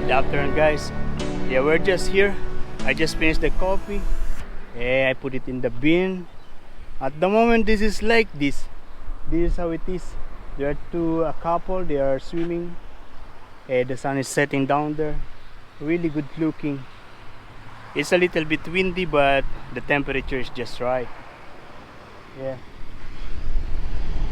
Good afternoon, guys. Yeah, we're just here. I just finished the coffee. I put it in the bin. At the moment, this is like this. This is how it is. There are a couple. They are swimming. The sun is setting down there. Really good looking. It's a little bit windy, but the temperature is just right. Yeah.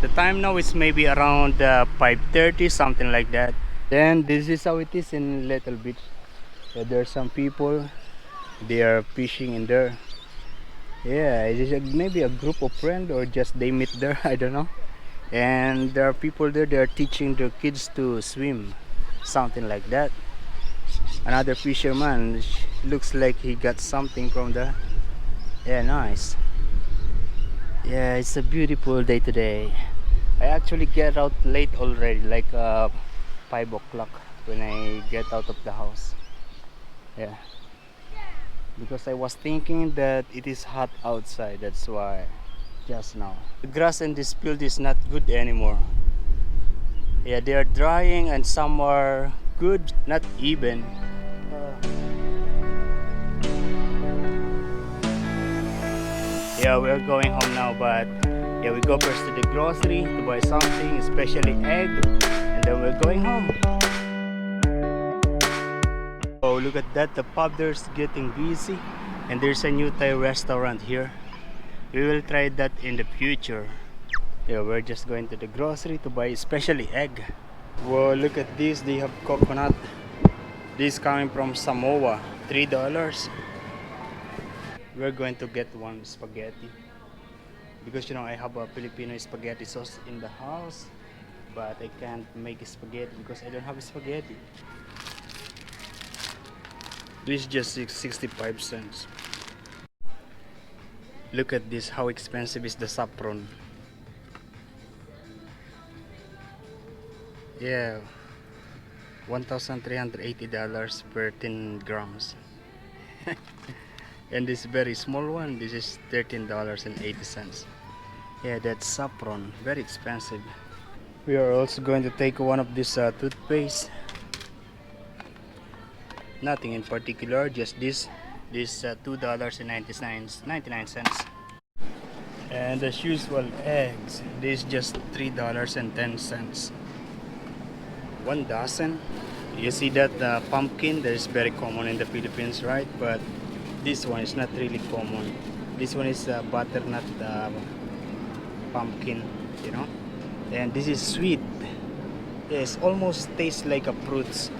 The time now is maybe around 5:30, something like that. Then this is how it is in Little Beach. There are some people. They are fishing in there. Yeah, it is maybe a group of friends or just they meet there. I don't know. And there are people there. They are teaching their kids to swim, something like that. Another fisherman looks like he got something from there. Yeah, nice. Yeah, it's a beautiful day today. I actually get out late already, like 5 o'clock when I get out of the house. Yeah, because I was thinking that it is hot outside, that's why just now. The grass in this field is not good anymore. Yeah, they are drying and some are good, not even. Yeah, we're going home now, but yeah, we go first to the grocery to buy something, especially egg, and then we're going home. Oh, look at that, the pub there's getting busy, and there's a new Thai restaurant here. We will try that in the future. Yeah, we're just going to the grocery to buy especially egg. Whoa, look at this, they have coconut. This coming from Samoa, $3. We're going to get one spaghetti because I have a Filipino spaghetti sauce in the house, but I can't make spaghetti because I don't have spaghetti. This is just 65 cents. Look at this, how expensive is the saffron. Yeah, $1,380 per 10 grams. And this very small one, this is $13.80. Yeah, that's saffron, very expensive. We are also going to take one of this toothpaste. Nothing in particular, just this $2.99. And as usual, eggs, this is just $3.10. 1 dozen. You see that pumpkin that is very common in the Philippines, right? But this one is not really common. This one is butternut pumpkin, and this is sweet. Yes, almost tastes like a fruits.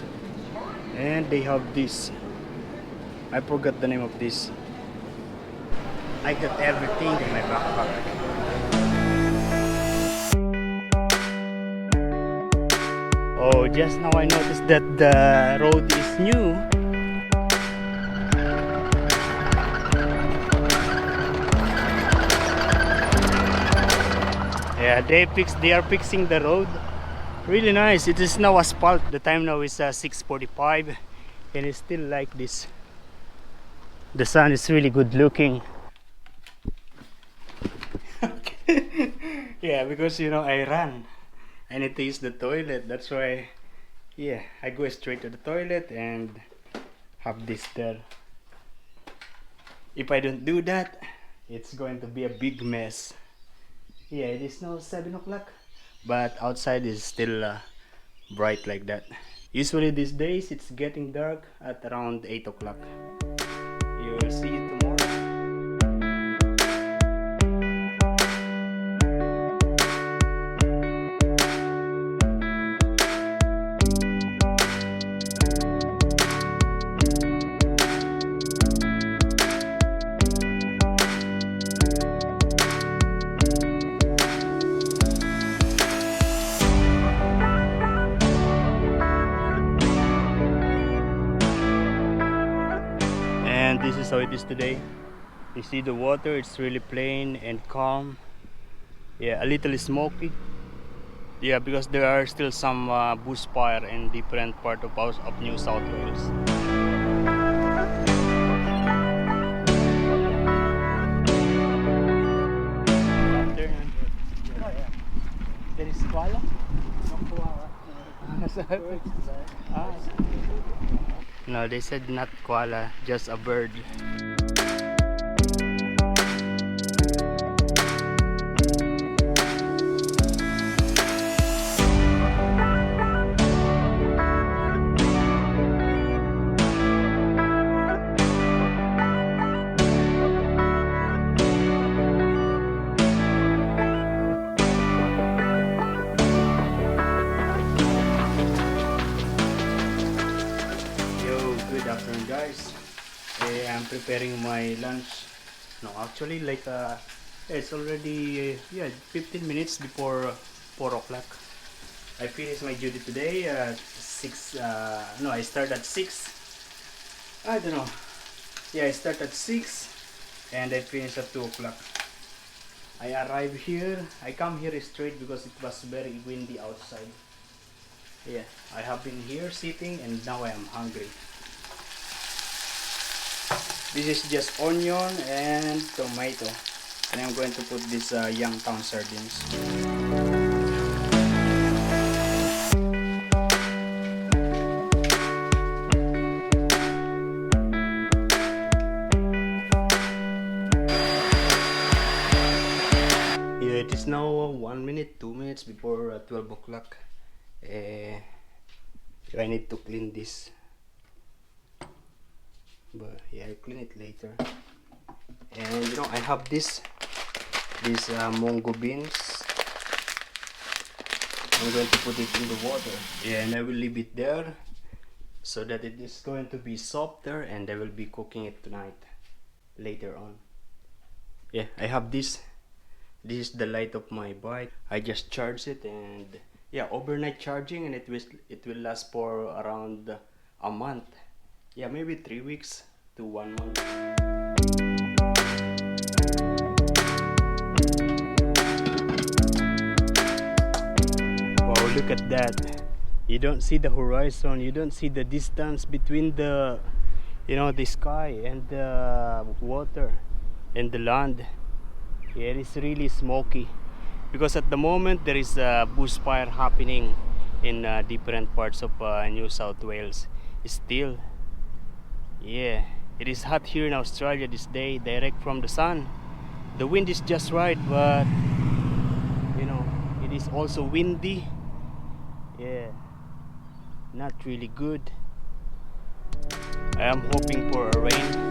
And they have this, I forgot the name of this. I got everything in my backpack. Oh, just now I noticed that the road is new. Yeah, they are fixing the road. Really nice. It is now asphalt. The time now is 6:45 and it's still like this. The sun is really good looking. Yeah, because I ran. I need to use the toilet. That's why, yeah, I go straight to the toilet and have this there. If I don't do that, it's going to be a big mess. Yeah, it is now 7 o'clock, but outside is still bright like that. Usually these days it's getting dark at around 8 o'clock. You will see it tomorrow. And this is how it is today. You see the water, it's really plain and calm. Yeah, a little smoky. Yeah, because there are still some bushfire in different part of New South Wales. There is koala? Ah. No, they said not koala, just a bird. Good afternoon, guys. I'm preparing my lunch. No, actually, like it's already 15 minutes before 4 o'clock. I finished my duty today. 6. No, I start at 6. I don't know. Yeah, I start at 6 and I finish at 2 o'clock. I arrive here. I come here straight because it was very windy outside. Yeah, I have been here sitting and now I am hungry. This is just onion and tomato, and I'm going to put this Youngstown sardines. Yeah, it is now 1 minute, 2 minutes before 12 o'clock. I need to clean this. But yeah, I'll clean it later. And you know, I have these mungo beans. I'm going to put it in the water, yeah, and I will leave it there so that it is going to be softer, and I will be cooking it tonight later on. Yeah, I have this. This is the light of my bike. I just charge it, and yeah, overnight charging, and it will last for around a month. Yeah, maybe 3 weeks to 1 month. Wow, look at that. You don't see the horizon, you don't see the distance between the, you know, the sky and the water and the land. Yeah, it is really smoky because at the moment there is a bushfire happening in different parts of New South Wales. Still, yeah, it is hot here in Australia this day, direct from the sun. The wind is just right, but you know, it is also windy. Yeah, not really good. I am hoping for a rain.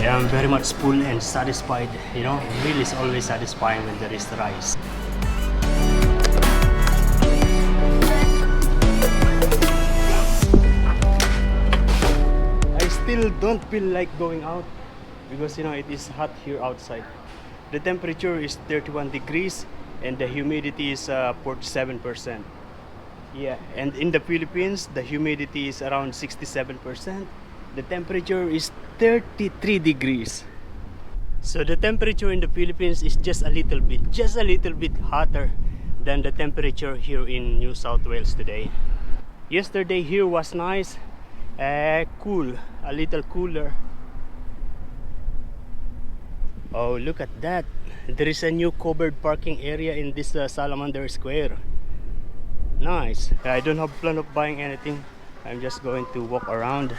I'm very much full and satisfied. You know, meal is always satisfying when there is rice. I still don't feel like going out because you know it is hot here outside. The temperature is 31 degrees and the humidity is 47%. Yeah, and in the Philippines the humidity is around 67%. The temperature is 33 degrees. So the temperature in the Philippines is just a little bit hotter than the temperature here in New South Wales today. Yesterday here was nice, cool, a little cooler. Oh, look at that. There is a new covered parking area in this Salamander Square. Nice. I don't have plan of buying anything. I'm just going to walk around.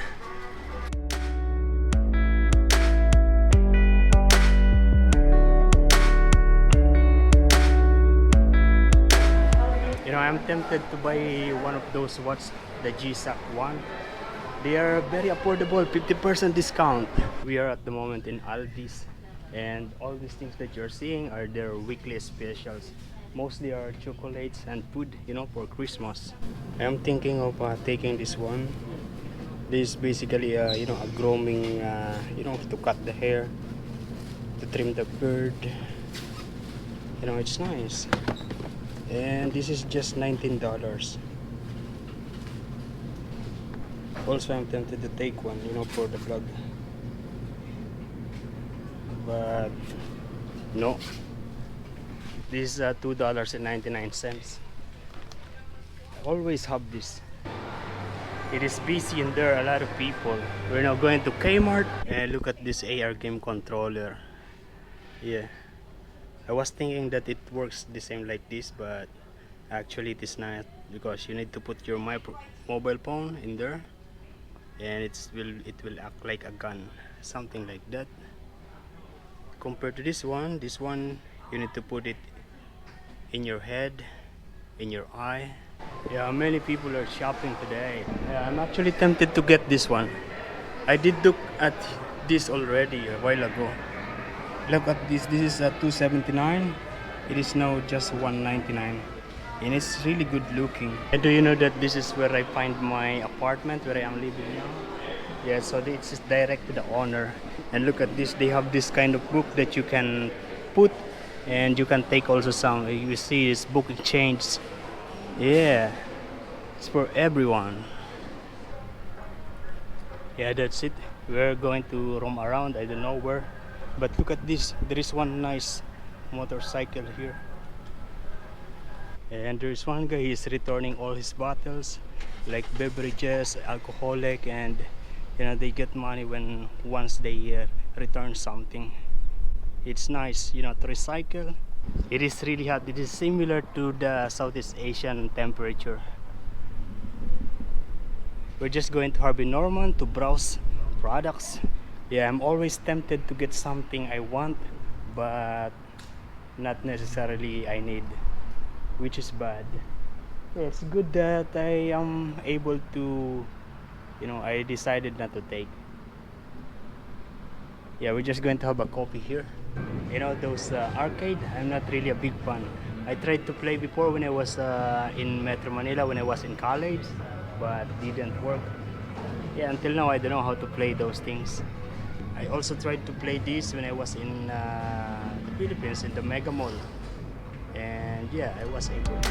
You know, I'm tempted to buy one of those watches, the G-Shock one. They are very affordable, 50% discount. We are at the moment in Aldi's. And all these things that you're seeing are their weekly specials. Mostly are chocolates and food, you know, for Christmas. I'm thinking of taking this one. This is basically you know, a grooming, you know, to cut the hair, to trim the beard. You know, it's nice. And this is just $19. Also, I'm tempted to take one, you know, for the vlog, but no. This is $2.99. I always have this. It is busy and there are a lot of people. We're now going to Kmart and look at this AR game controller. Yeah, I was thinking that it works the same like this, but actually it is not, because you need to put your mobile phone in there and it will act like a gun, something like that. Compared to this one you need to put it in your head, in your eye. Yeah, many people are shopping today. Yeah, I'm actually tempted to get this one. I did look at this already a while ago. Look at this. This is at $279. It is now just $199, and it's really good looking. And do you know that this is where I find my apartment where I am living now? Yeah, so it's just direct to the owner. And look at this. They have this kind of book that you can put, and you can take also some. You see this book change. Yeah, it's for everyone. Yeah, that's it. We're going to roam around. I don't know where, but look at this. There is one nice motorcycle here, and there is one guy. He's returning all his bottles, like beverages, alcoholic, and you know, they get money when once they return something. It's nice, you know, to recycle. It is really hot. It is similar to the Southeast Asian temperature. We're just going to Harvey Norman to browse products. Yeah, I'm always tempted to get something I want, but not necessarily I need, which is bad. Yeah, it's good that I am able to, you know, I decided not to take. Yeah, we're just going to have a coffee here. You know, those arcade, I'm not really a big fan. I tried to play before when I was in Metro Manila, when I was in college, but didn't work. Yeah, until now I don't know how to play those things. I also tried to play this when I was in the Philippines, in the Mega Mall, and yeah, I was able.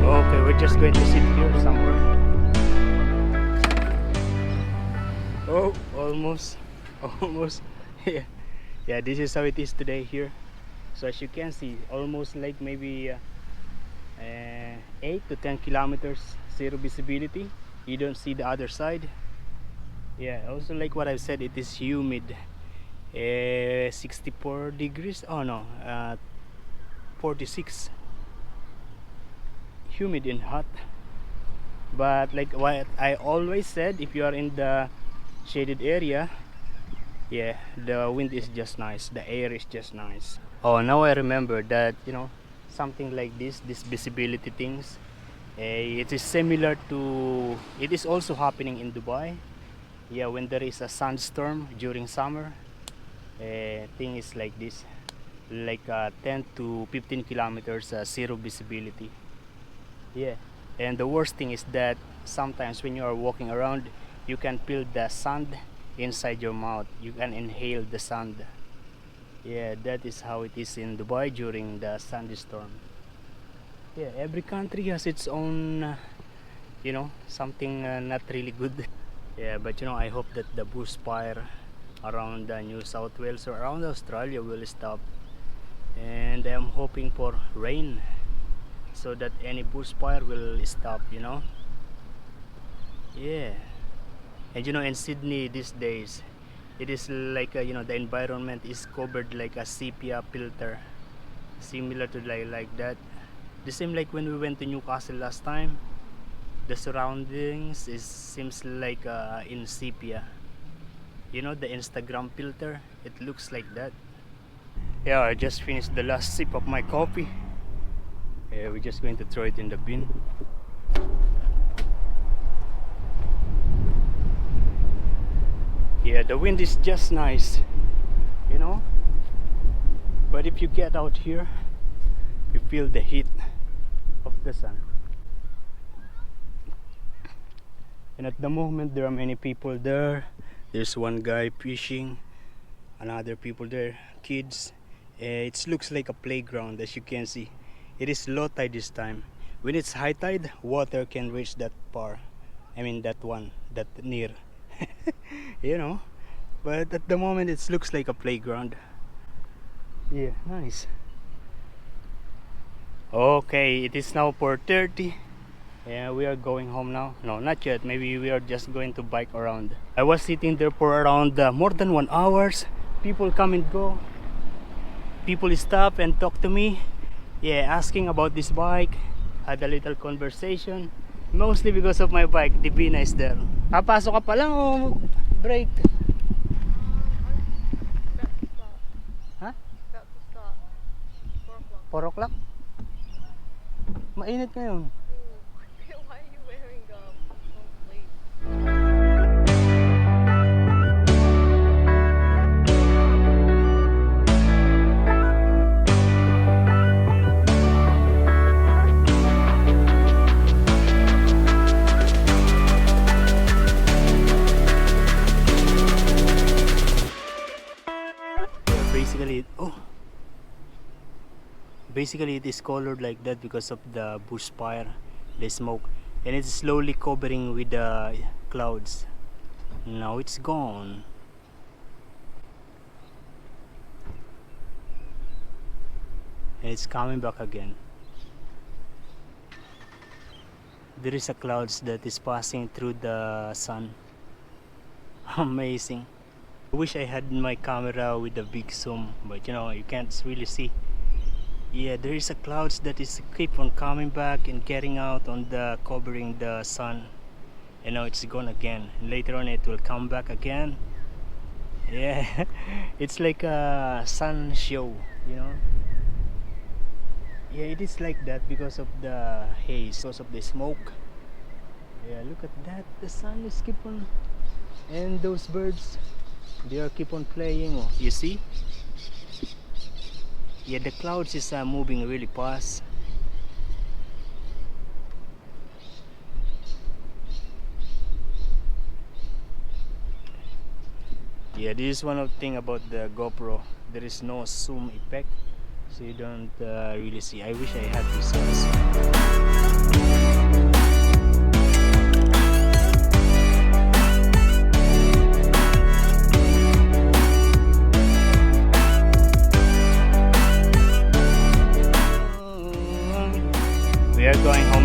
Okay, we're just going to sit here somewhere. Oh, almost, almost. Yeah, yeah. This is how it is today here. So as you can see, almost like maybe 8 to 10 kilometers, zero visibility. You don't see the other side. Yeah, also like what I've said, it is humid. 64 degrees. Oh no, 46. Humid and hot. But like what I always said, if you are in the shaded area, yeah, the wind is just nice, the air is just nice. Oh, now I remember that, you know, something like this visibility things, it is similar to, it is also happening in Dubai. Yeah, when there is a sandstorm during summer, thing is like this, like 10 to 15 kilometers zero visibility. Yeah, and the worst thing is that sometimes when you are walking around, you can feel the sand inside your mouth. You can inhale the sand. Yeah, that is how it is in Dubai during the sandstorm. Yeah, every country has its own, you know, something not really good. Yeah, but you know, I hope that the bushfire around New South Wales or around Australia will stop. And I'm hoping for rain so that any bushfire will stop, you know. Yeah, and you know, in Sydney these days, it is like you know, the environment is covered like a sepia filter, similar to like that. The same like when we went to Newcastle last time. The surroundings is seems like in sepia. You know, the Instagram filter, it looks like that. Yeah, I just finished the last sip of my coffee. Yeah, we're just going to throw it in the bin. Yeah, the wind is just nice, you know. But if you get out here, you feel the heat of the sun. And at the moment, there are many people there. There's one guy fishing, another people there, kids. It looks like a playground, as you can see. It is low tide this time. When it's high tide, water can reach that far. I mean that one, that near. You know. But at the moment, it looks like a playground. Yeah, nice. Okay, it is now 4:30. Yeah, we are going home now. No, not yet. Maybe we are just going to bike around. I was sitting there for around more than 1 hour. People come and go. People stop and talk to me. Yeah, asking about this bike. Had a little conversation. Mostly because of my bike. The Bina is there. Papasok ka pa lang o break? Ha? About to start. 4 o'clock. 4 o'clock? Mainit ngayon. Why are you wearing long sleeves? Basically it is colored like that because of the bushfire, the smoke, and it's slowly covering with the clouds. Now it's gone. And it's coming back again. There is a clouds that is passing through the sun. Amazing. I wish I had my camera with a big zoom, but you know, you can't really see. Yeah, there is a clouds that is keep on coming back and getting out on the covering the sun. And now it's gone again. And later on it will come back again. Yeah, it's like a sun show, you know. Yeah, it is like that because of the haze, because of the smoke. Yeah, look at that. The sun is keep on, and those birds, they are keep on playing. Oh, you see? Yeah, the clouds is moving really fast. Yeah, this is one of the thing about the GoPro. There is no zoom effect, so you don't really see. I wish I had this also. We are going home